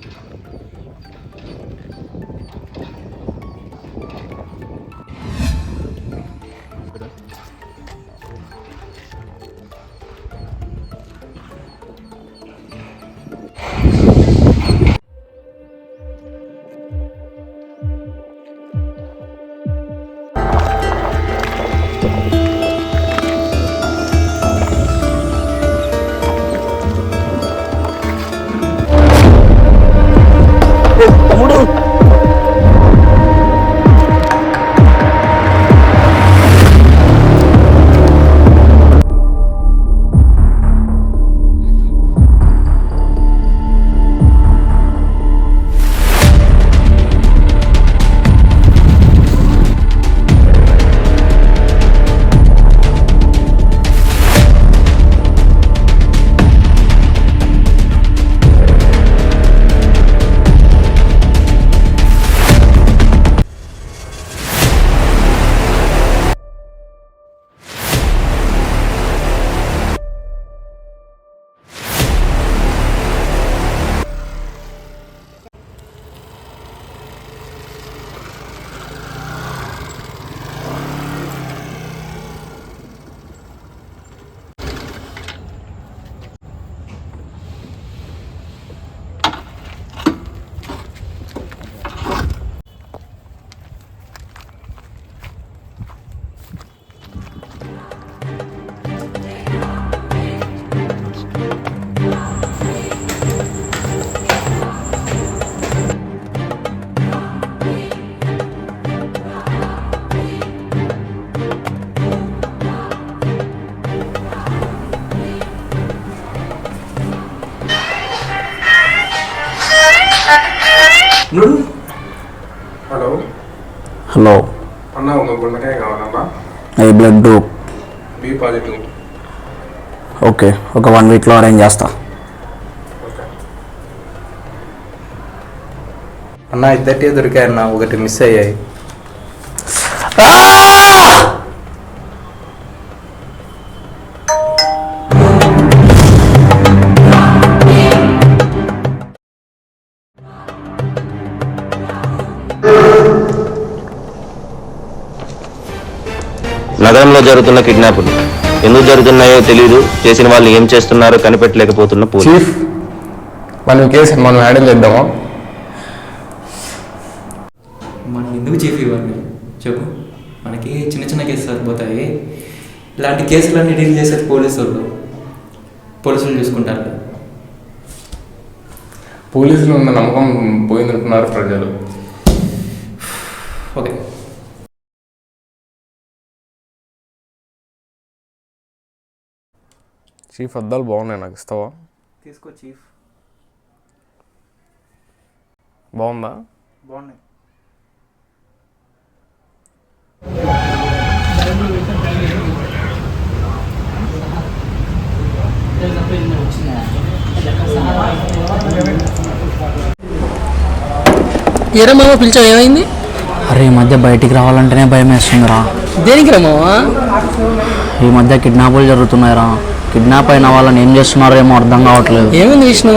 Hello hello అన్న, ఒక గుండెకాయ కావాలన్నా. ఈ blood group B positive. Okay, ఒక 1 వీక్లో అరేంజ్ చేస్తా. ఓకే అన్న, ఇద్దరికే దొరికాయన్న, ఒకటి మిస్ అయ్యాయి. నగరంలో జరుగుతున్న కిడ్నాపులు ఎందుకు జరుగుతున్నాయో తెలియదు, చేసిన వాళ్ళు ఏం చేస్తున్నారో కనిపెట్టలేకపోతున్న పోలీసు. చీఫ్, మనం కేసు మనం హ్యాండిల్ చేద్దామా? మనం ఎందుకు చీఫ్ ఇవ్వండి చెప్పు. మనకి చిన్న చిన్న కేసులు సరిపోతాయి. ఇలాంటి కేసులన్నీ డీల్ చేసేది పోలీసులు చూసుకుంటారు. పోలీసులు ఉన్న నమ్మకం పోయిందంటున్నారు ప్రజలు. ఓకే, చీఫ్, అద్దాలు బాగున్నాయి, నాకు ఇస్తావా? తీసుకో చీఫ్. బాగుందా? బాగున్నాయి. ఏరా మామ పిలిచావు, ఏమైంది? అరే, ఈ మధ్య బయటికి రావాలంటేనే భయం వేస్తుందిరా. దేనికి రా మామ? ఈ మధ్య కిడ్నాపులు జరుగుతున్నాయిరా. కిడ్నాప్ అయిన వాళ్ళని ఏం చేస్తున్నారో ఏమో అర్థం కావట్లేదు. ఏమైంది విష్ణు?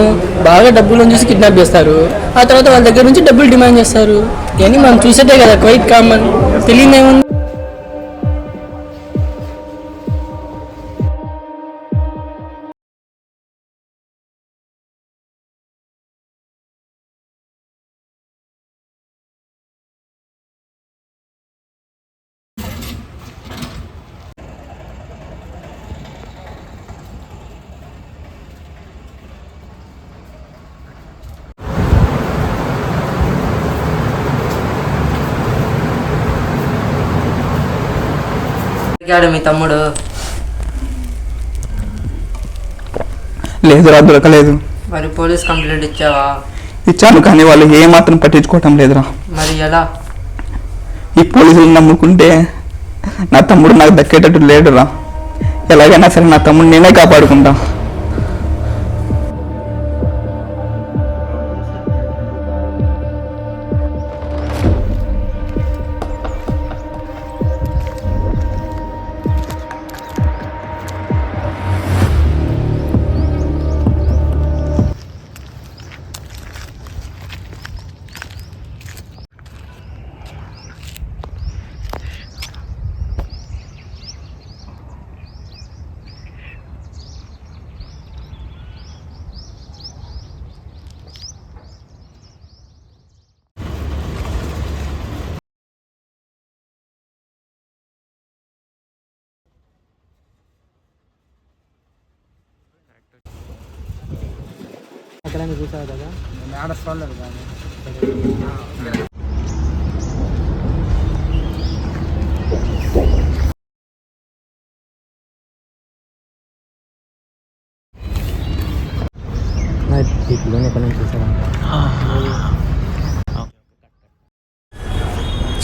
బాగా డబ్బులను చూసి కిడ్నాప్ చేస్తారు, ఆ తర్వాత వాళ్ళ దగ్గర నుంచి డబ్బులు డిమాండ్ చేస్తారు. ఇవన్నీ మనం చూసేదే కదా, క్వైట్ కామన్. తెలియదు ఏముంది. మీ తమ్ముడు లేదురా, దొరకలేదు. మరి పోలీస్ కంప్లైంట్ ఇచ్చావా? ఇచ్చాను, కానీ వాళ్ళు ఏమాత్రం పట్టించుకోవటం లేదురా. మరి ఎలా? ఈ పోలీసులు నమ్ముకుంటే నా తమ్ముడు నాకు దక్కేటట్టు లేడురా. ఎలాగైనా సరే నా తమ్ముడు నేనే కాపాడుకుంటా.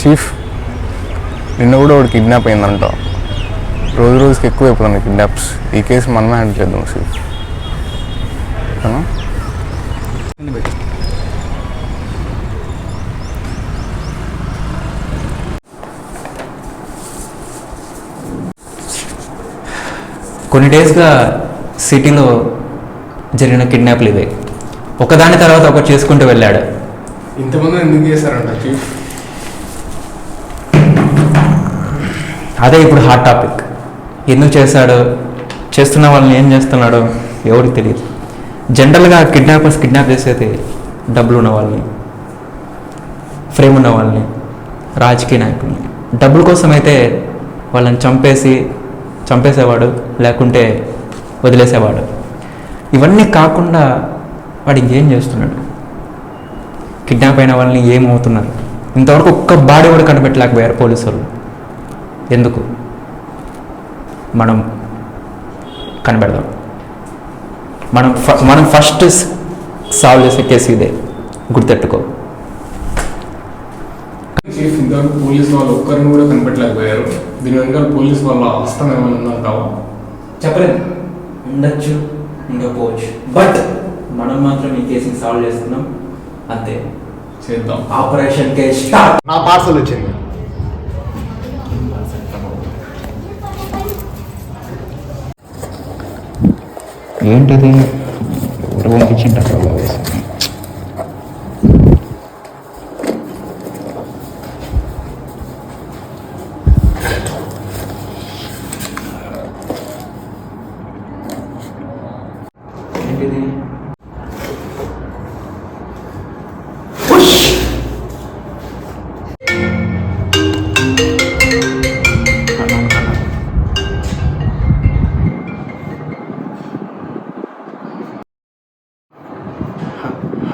చీఫ్ నిన్న కూడా ఒకటి కిడ్నాప్ అయిందంట. రోజు రోజుకి ఎక్కువ అయిపోతుంది కిడ్నాప్స్. ఈ కేసు మనమే హ్యాండిల్ చేద్దాం చీఫ్. కొన్ని డేస్గా సిటీలో జరిగిన కిడ్నాప్లు ఇవే. ఒకదాని తర్వాత ఒకటి చేసుకుంటూ వెళ్ళాడు. ఇంతమంది ఎందుకు చేశారంట చీఫ్? అదే ఇప్పుడు హాట్ టాపిక్. ఎందుకు చేశాడు, చేస్తున్న వాళ్ళని ఏం చేస్తున్నాడో ఎవరికి తెలియదు. జనరల్గా కిడ్నాపర్స్ కిడ్నాప్ చేసేది డబ్బులు ఉన్న వాళ్ళని, ఫ్రేమ్ ఉన్న వాళ్ళని, రాజకీయ నాయకుల్ని. డబ్బుల కోసం అయితే వాళ్ళని చంపేసేవాడు, లేకుంటే వదిలేసేవాడు. ఇవన్నీ కాకుండా వాడు ఇంకేం చేస్తున్నాడు? కిడ్నాప్ అయిన వాళ్ళని ఏమవుతున్నారు? ఇంతవరకు ఒక్క బాడీ కూడా కనిపెట్టలేకపోయారు పోలీసు వాళ్ళు. ఎందుకు? మనం కనిపెడదాం. మనం ఫస్ట్ సాల్వ్ చేసే కేసు ఇదే, గుర్తెట్టుకో. చీఫ్ ఇంతవరకు పోలీసు వాళ్ళు ఒక్కరిని కూడా కనిపెట్టలేకపోయారు. దీని వెనకాల పోలీసు వాళ్ళ హస్తం ఏమైనా ఉందంటావా? చెప్పలేదు, ఉండొచ్చు, ఉండకపోవచ్చు. బట్ మనం మాత్రం ఈ కేసుని సాల్వ్ చేస్తున్నాం, అంతే. చేద్దాం. Operation case start. నా పార్సల్ వచ్చింది. ఏంటిది? ఎవరు పంపించింటారు?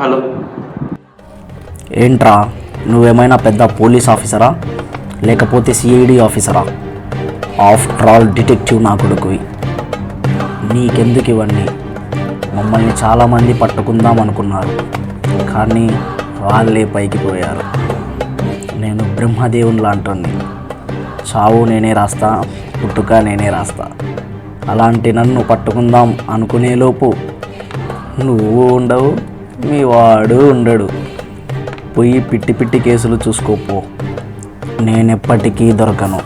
హలో, ఏంట్రా నువ్వేమైనా పెద్ద పోలీస్ ఆఫీసరా లేకపోతే సిఐడి ఆఫీసరా? ఆఫ్టర్ ఆల్ డిటెక్టివ్ నా కొడుకువి. నీకెందుకు ఇవన్నీ? మమ్మల్ని చాలామంది పట్టుకుందాం అనుకున్నారు, కానీ వాళ్ళే పైకి పోయారు. నేను బ్రహ్మదేవుని లాంటి చావు నేనే రాస్తా, పుట్టుక నేనే రాస్తా. అలాంటి నన్ను పట్టుకుందాం అనుకునేలోపు నువ్వు ఉండవు, మీ వాడు ఉండడు. పోయి పిట్టి కేసులు చూసుకోపో. నేనెప్పటికీ దొరకను.